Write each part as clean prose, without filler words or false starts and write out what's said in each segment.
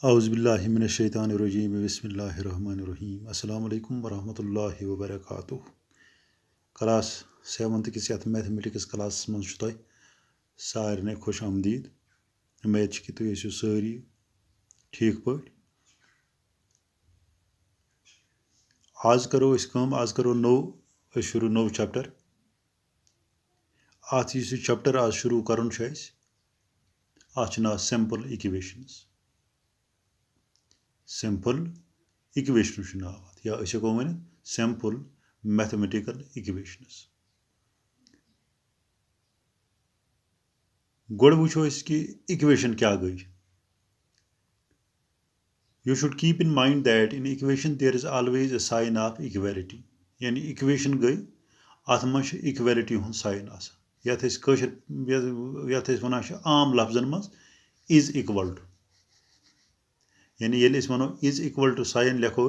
औज़ुबिल्लाहि मिनश्शैतानिर्रजीम बिस्मिल्लाहिर्रहमानिर्रहीम अस्सलामु अलैकुम वरहमतुल्लाहि वबरकातुहू। क्लास 7th किस यथ मैथमेटिक्स क्लास मज तुह सारे खुश आमदीद। उम्मीद कि तुम ٲسِو सारी ठीक पट। आज करो आज करो शुरू नौ चैप्टर। अत चैप्टर आज शुरू करन नाव सिंपल इक्वेशंस। सिंपल इक्वेशन नाव या हेको वन सिंपल मैथमेटिकल इक्वेशंस। गोड़ वो कि इक्वेशन क्या गई। You should keep in mind that in equation there is always a sign of equality. यानी इक्वेशन गई अत मज इक्वेलिटी हूँ साइन यथ वन आम लफ्जन मज इज इक्वल टू। यानी ये वनो इज इक्वल टू साइन लिखो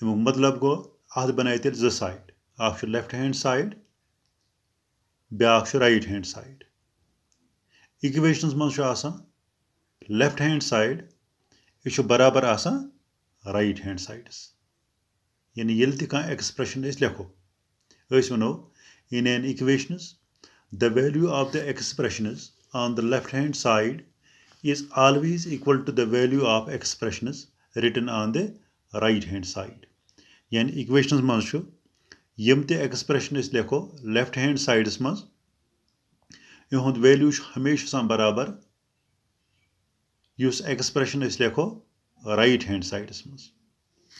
अमुक मतलब गो अत बन तेल जो साइड अख लेफ्ट हैंड साइड ब्याख राइट हैंड साइड। इक्वेशन मज लेफ्ट हैंड साइड यह बराबर आसान राइट हैंड साइडस। यानी ये कह एक्सप्रेशन लिखो वनो in an equations the value of the expressions on the left hand side is always equal to the value of expressions written on the right hand side. यानी equations मज यम ते expression लिखो left hand sides मज इहुंद value हमेशा बराबर use expression लिखो right hand sides मज।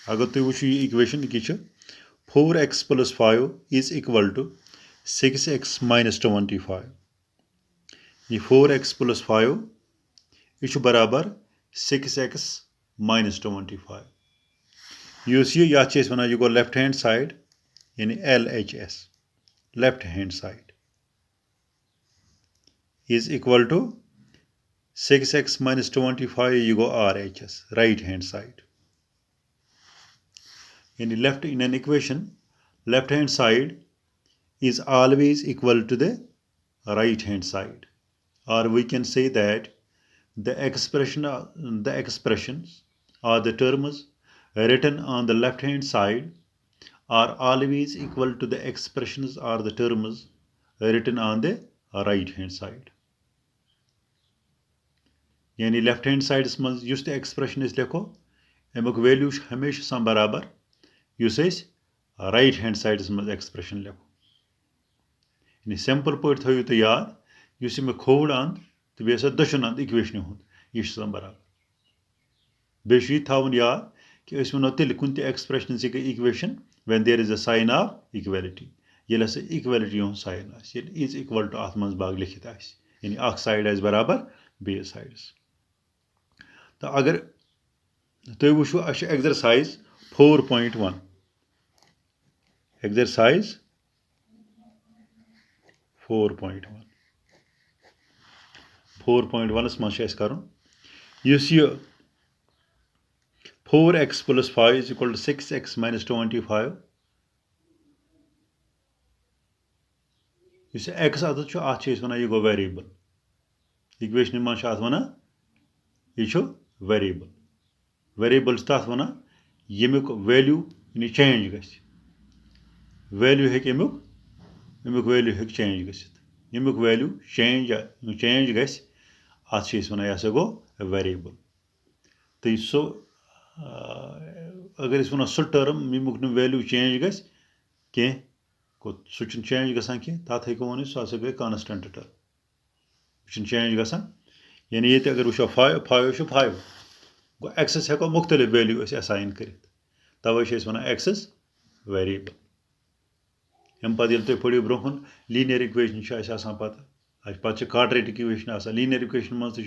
अगर तुम वो इक्वेशन यह 4x + 5 is equal to 6x - 25। यह 4x + 5 यह बराबर 6x - 25। युस यह वन यह गो लेफ्ट हैंड साइड यानी LHS left hand side is equal to 6x - 25 यह go RHS right hand side. यानी left in an equation left hand side is always equal to the right hand side, or we can say that the expressions or the terms written on the left hand side are always equal to the expressions or the terms written on the right hand side. यानी left hand sides मज use ते expression लिखो अमुक value हमेशा बराबर use right hand sides मज expression लिखो। यानी सिंपल पे थो तो याद युस मे खोड़ अंद तो बे दशुन अंद इक्वेशन हुंद यह बराबर। बे थवन याद कि वनो तेल कुन एक्सप्रेशन गई equation when there is a sign of equality. ये इक्वालिटी हुंद साइन इज इक्वल टू अत मज बाग लिखित यानी अख साइड बराबर बेस साइडस। तो अगर तुम वो एक्सरसाइज 4.1 एक्सरसाइज 4.1 मज कर 4x + 5 is equal to 6x - 25। इस x अदद अत वन यह गो वेरिएबल इक्वेशन मज वन यह वेरिएबल वेरिएबल तथ वन यमुक वैल्यू यानी चेंज वैल्यू अमुक वैल्यू चेंज गमुक वैल्यू चेंज गस अत वन यह गो वेरिएबल। तो सो अगर वो सह टर्म यमुक वैल्यू चेंज गस कह सह चेंज गसान कह तथ हेको वन सह गई कांस्टेंट टर्म चेंज गसान। यानी ये अगर वो 5 गो एक्सस हेको मुख्तलिफ वैल्यू असाइन कर तवे वन एक्सस वेरिएबल। अम पे तुम पढ़ो ब्रोहन लीनियर इक्वेशन पता पे क्वाड्रेटिक इक्वेशन लीनियर इक्वेशन मज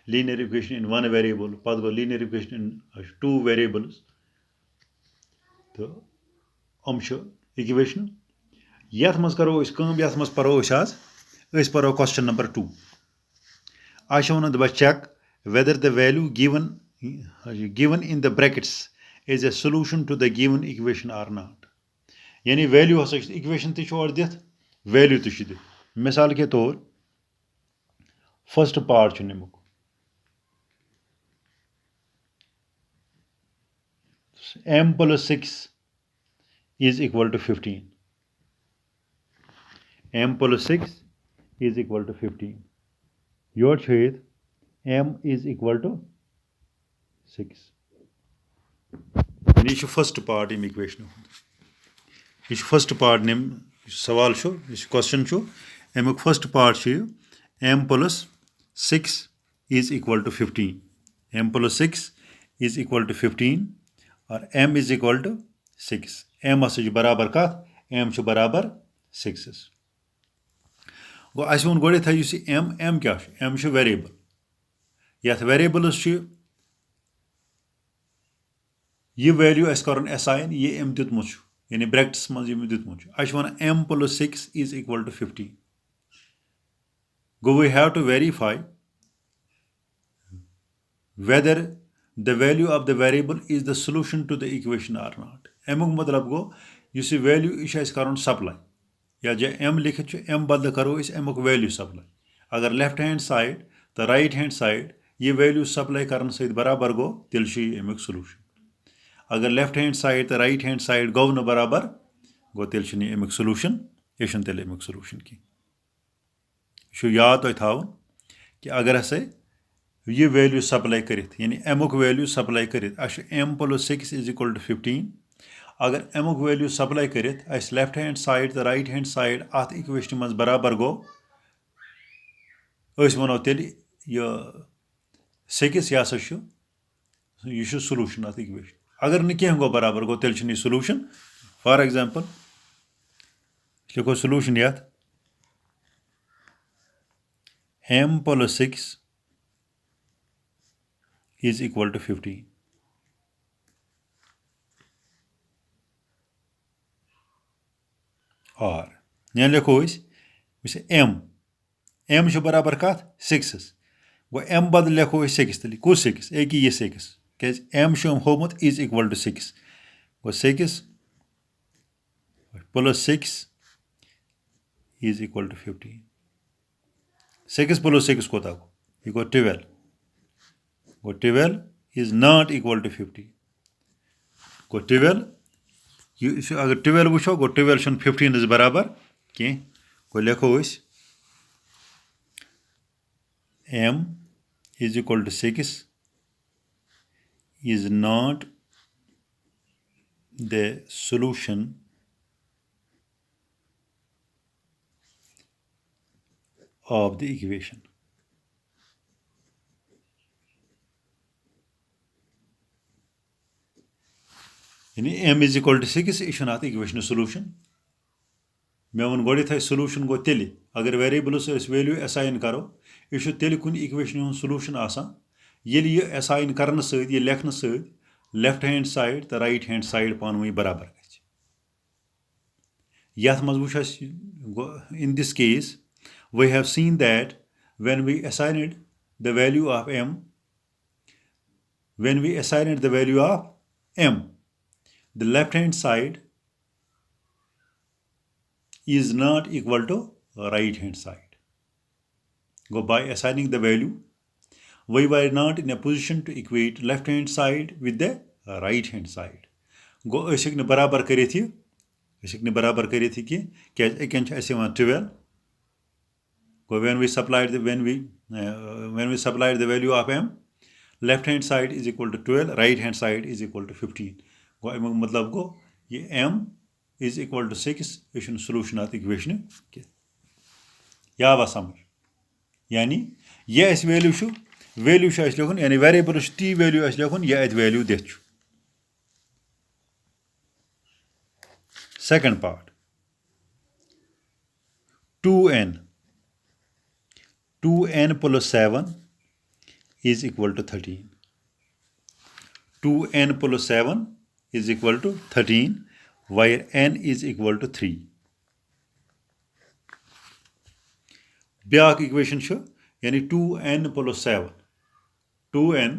लीनियर इक्वेशन इन 1 वेरिएबल पे गो लीनियर इक्वेशन इन 2 वेरिएबल्स। तो अम इक्वेशन यथ मज करो यथ मज पढ़ो आज पढ़ो क्वेश्चन नंबर 2। आज वन दप check whether the value given in the brackets is a solution to the given equation or not। यानी वैल्यू हसा इक्वेशन तौर दिथ वैल्यू तो दिथ। मिसाल के तौर फर्स्ट पार्ट अमुक m plus 6 is equal to 15. m plus 6 is equal to 15. Your shade m is equal to 6. And this is first part in equation. This first part name सवाल शो this question शो एमुक first part शो m plus 6 is equal to 15. m plus 6 is equal to 15 और m is equal to 6. m हसा बराबर कत m छु बराबर 6. गो अस वोन गोडे युस m क्या m छु वेरिएबल यथ वेरिएबलस छु ये वैल्यू अस करन असाइन ये m दितमुत छु यानी ब्रैकेट्स मज यम दितमुत छु अस one m plus 6 is equal to 15. Go we have to verify whether the value of the variable is the solution to the equation or not. एमुक मतलब गो use value इश अस करन supply या जे m लिखित छु m बदल करो इस एमुक वैल्यू सप्लाई अगर left hand side तो राइट हैंड साइड ये वैल्यू सप्लाई करन सहित बराबर गो तेल छु एमुक सॉल्यूशन अगर लेफ्ट हैंड साइड तो राइट हैंड साइड गो न बराबर गो तेल छु एमुक सॉल्यूशन ये छु तेल एमुक सॉल्यूशन की छु याद तो थावन कि अगर हसे ये वैल्यू सप्लाई करित यानी एमुक वैल्यू सप्लाई करित अश m plus 6 is equal to 15 अगर एमुक वैल्यू सप्लाई करित अस लेफ्ट हैंड साइड तो राइट हैंड साइड अत इक्वेशन मज बराबर गो अस वनो तेल ये 6 या सा छु ये छु सॉल्यूशन अत इक्वेशन अगर न कह गो बराबर गो तेल छु सॉल्यूशन फॉर एग्जांपल लिखो सॉल्यूशन यात m plus 6 is equal to 15. और यहाँ लिखो इस m छु बराबर कत 6 गो m बदल लिखो 6 तली कुस 6 एक ये 6 कैज m छु होमुत is equal to 6 go 6 plus 6 is equal to 15. 6 plus 6 कोता गो ये गो 12 गो 12 is not equal to 50 गो 12 अगर 12 वुचो गो 12 छु 15 इस बराबर कि गो लिखो m is equal to 6 is not the solution of the equation. यानी m is equal to 6 यह छुना इक्वेशन सॉल्यूशन मे वन गोडे थे सॉल्यूशन गो तेल अगर वेरिएबल्स वैल्यू असाइन करो यह तेल कुन इक्वेशन हूँ सॉल्यूशन आसान येल ये असाइन करने सहित ये लेखन सहित लेफ्ट हैंड साइड तो राइट हैंड साइड पान वही बराबर गज यथ मज वुच in this case we have seen that when we assigned the value of m the left hand side is not equal to right hand side. Go by assigning the value we were not in a position to equate left hand side with the right hand side. Go असिक न बराबर करित कि क्या अकन 12 go when we supplied the value of m left hand side is equal to 12 right hand side is equal to 15 go मतलब गो ये m is equal to 6 ये solution आत इक्वेशन के या वा समझ यानी ये इस वैल्यू छु अस लिखुन यानी वेरिएबल टी वैल्यू अस लिखुन ये अत वैल्यू दित छु second part 2n plus 7 is equal to 13. 2n plus 7 is equal to 13 where n is equal to 3. Back equation छु यानी 2n plus 7 2n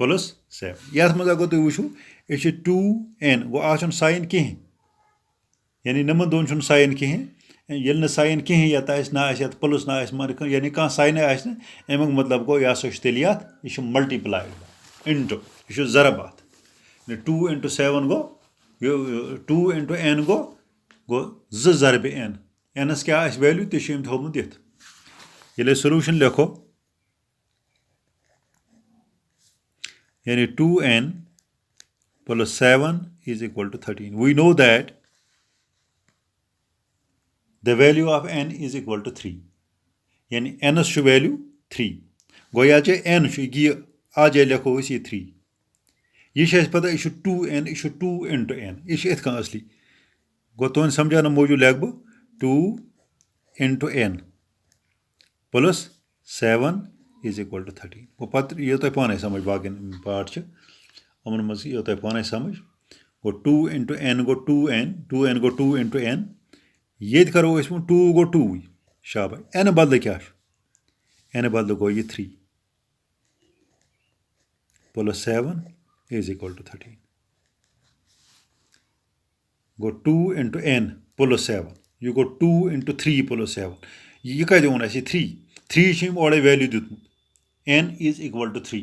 plus 7 याथ मज अगर तुम वुचु ये 2n वो आछन साइन कहीं यानी नमन दोन छुन साइन कहीं ये न साइन कहीं या ना प्लस ना मर यानी कह साइन अमुक मतलब गो यह तेल ये मल्टीप्लाइड इंटू यह जरब अत 2 into 7 गो 2 into n गो 2 ज़रब n n's क्या आस वैल्यू ते छ थोमुत दिथ ये सोल्यूशन लिखो यानी 2n plus 7 is equal to 13. We know that the value of n is equal to 3. यानी n च value 3. गो या n ये आज लिखो ये 3. ये पता यह 2n यह 2 into n यह इत असली गो तुम समझाना मौजूद लिख बह 2 into n plus 7 is equal to 13. गो पत ये तुम पाने समझ बाकी पार्ट अमन मज ये तुम पाने समझ गो 2 into n गो 2n गो 2 into n ये करो 2 गो 2 शाबाश n बदल क्या n बदल गो ये 3 plus 7 is equal to 13 go 2 into n plus 7 you go 2 into 3 plus 7 ये क्या दिवन ऐसे 3 छिम ओडे वैल्यू दितमुत n is equal to 3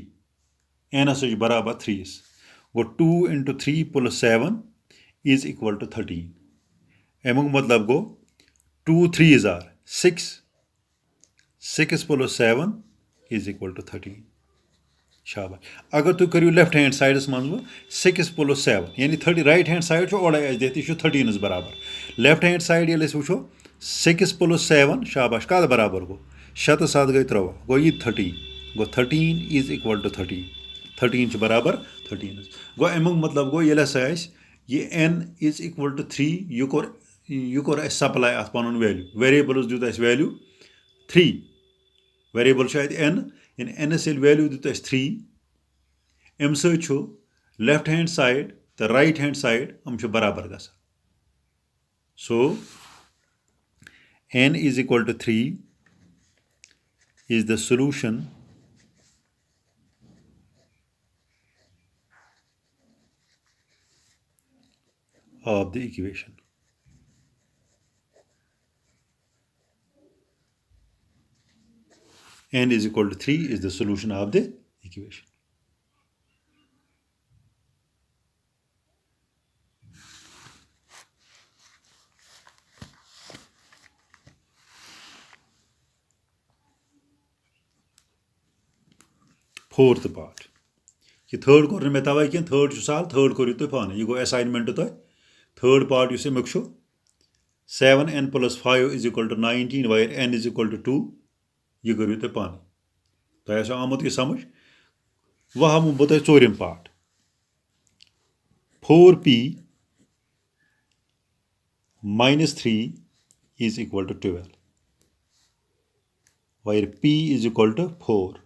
n अस बराबर 3 गो 2 into 3 plus 7 is equal to 13 एमुक मतलब गो 2 3s are 6 plus 7 is equal to 13 शाबाश अगर तुम करो लेफ्ट हैंड साइड मज 6 plus 7 यानी 30 राइट हैंड साइड ओडे दिख यह 13 बराबर लेफ्ट हैंड साइड ये वो 6 plus 7 शाबाश कद बराबर गो 7 तो 7 गई 3 गो ये 13 गो 13 is equal to 13 बराबर 13 गो अमुक मतलब गो ये हसा ये n is equal to 3 यह कोर सप्लाई अत पन वैल्यू वेरिएबल्स दित वैल्यू 3 वेरिएबल n इन n से वैल्यू दित 3 अम सो लेफ्ट हैंड साइड तो राइट हैंड साइड हम बराबर ग सो n is equal to 3 is the solution of the equation. N is equal to 3 is the solution of the equation. Fourth part. ये third core मे तवे कि third साल third करो तुम पाने यह गो असाइनमेंट तुम थर्ड पार्ट इस अमुक 7n plus 5 is equal to 19 where n is equal to 2 यह करो तुम पाने तुम आमुत यह समझ वह हम बह तुम चोरिम part 4p minus 3 is equal to 12 where p is equal to 4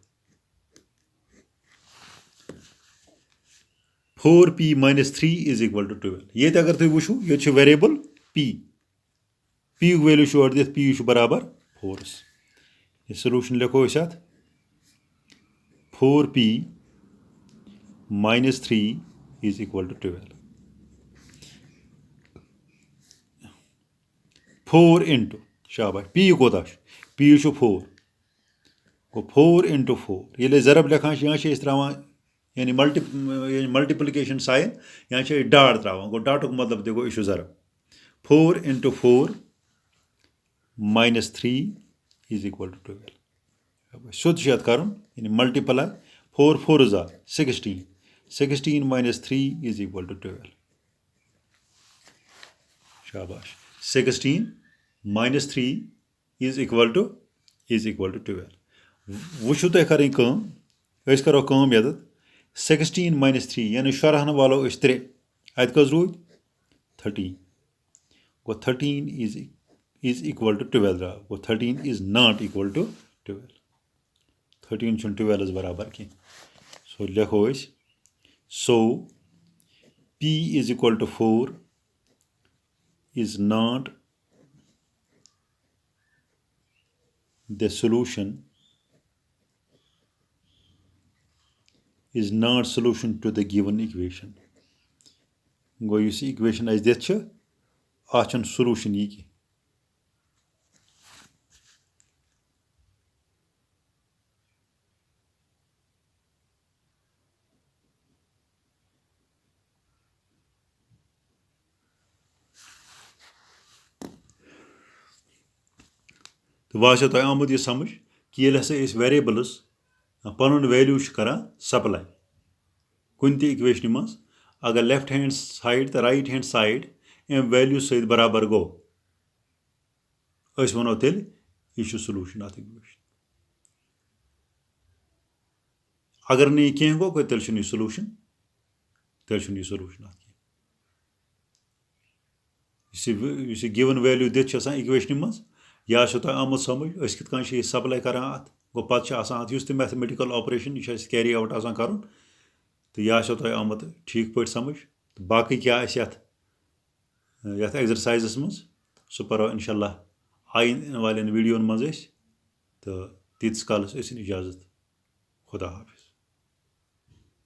4p minus 3 is equal to 12 ये अगर तुम वो ये वेरिएबल p वैल्यू दिख p बराबर 4 ये सोल्यूशन लिखो इस 4p minus 3 is equal to 12 4 into शाबाश p कोता p 4 गो 4 into 4 ये ज़रब लिखान यहाँ त्रावान यानी मल्टीप्लिकेशन साइन यहाँ डाट त्रावान गो डाटुक मतलब देखो यह ज़रब 4 into 4 minus 3 is equal to 12 शुद्ध यत कर यानी multiply 4 4 16 minus 3 is equal to 12 शाबाश 16 minus 3 is equal to 12 वो तुम करें करो ये 16 minus 3 यानी शरहन वालो 3 अत कस रूद 13 गो 13 is equal to 12 गो 13 is not equal to 12 13 12 बराबर की सो लिखो so p is equal to 4 is not the solution to the given equation. Go you see equation as this आचन solution ये की तो वह तुम आमुत यह समझ कि ये हसा वेरिएबल्स पन वैल्यू करान सप्लाई कुन त इक्वेशन मज अगर लेफ्ट हैंड साइड तो राइट हैंड साइड अम वैल्यू सहित बराबर गो वनो तेल यह सोलूशन अत इक्वेशन अगर नहीं यह कह गो तेल यह सोलूशन तेल सोलूशन अत गिवन वैल्यू दिख इक्वेशन मज यह तुम आमुत समझ कित यह सप्लाई करान अत गो पे मैथमेटिकल ऑपरेशन यह कैरी आउट कर तो यह तुम आमुत ठीक पे समझ तो बाकी क्या एक्सरसाइजस मज सह पो इंशाल्लाह आइन वाले वीडियोन मज तो तीस कालस इजाज़त खुदा हाफिज।